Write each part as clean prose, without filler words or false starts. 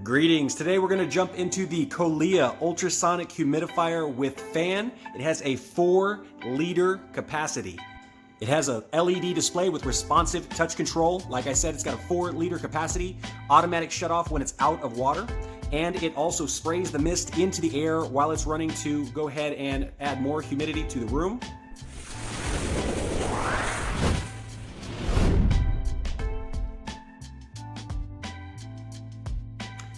Greetings. Today we're going to jump into the Kollea Ultrasonic Humidifier with fan. It has a 4-liter capacity. It has a LED display with responsive touch control. Like I said, it's got a 4-liter capacity, automatic shutoff when it's out of water, and it also sprays the mist into the air while it's running to go ahead and add more humidity to the room.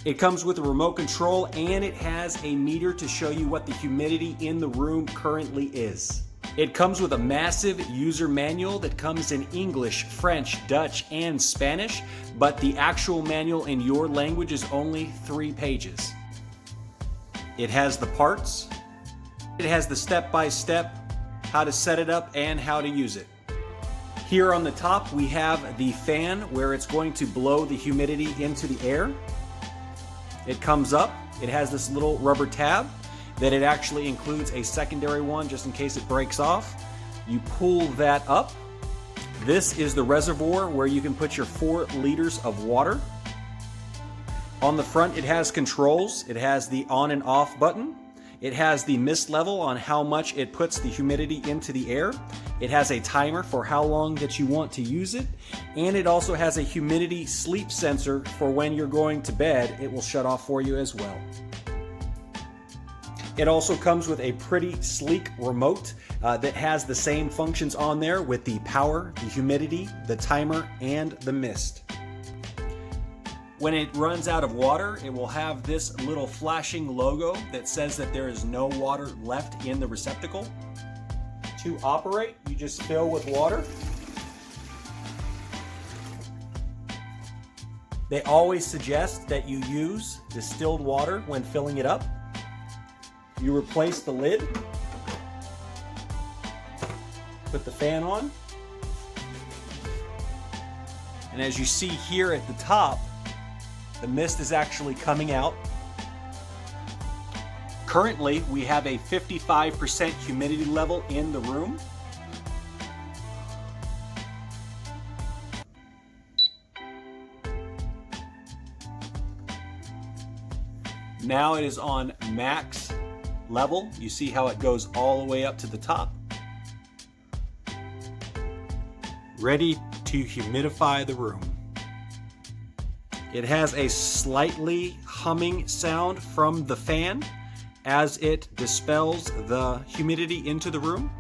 It comes with a remote control and it has a meter to show you what the humidity in the room currently is. It comes with a massive user manual that comes in English, French, Dutch, and Spanish, but the actual manual in your language is only 3 pages. It has the parts, it has the step-by-step how to set it up and how to use it. Here on the top we have the fan where it's going to blow the humidity into the air. It comes up, it has this little rubber tab that it actually includes a secondary one just in case it breaks off. You pull that up. This is the reservoir where you can put your 4 liters of water. On the front it has controls. It has the on and off button. It has the mist level on how much it puts the humidity into the air. It has a timer for how long that you want to use it. And it also has a humidity sleep sensor for when you're going to bed. It will shut off for you as well. It also comes with a pretty sleek remote that has the same functions on there with the power, the humidity, the timer, and the mist. When it runs out of water, it will have this little flashing logo that says that there is no water left in the receptacle. To operate, you just fill with water. They always suggest that you use distilled water when filling it up. You replace the lid, put the fan on, and as you see here at the top, the mist is actually coming out. Currently, we have a 55% humidity level in the room. Now it is on max level. You see how it goes all the way up to the top. Ready to humidify the room. It has a slightly humming sound from the fan as it dispels the humidity into the room.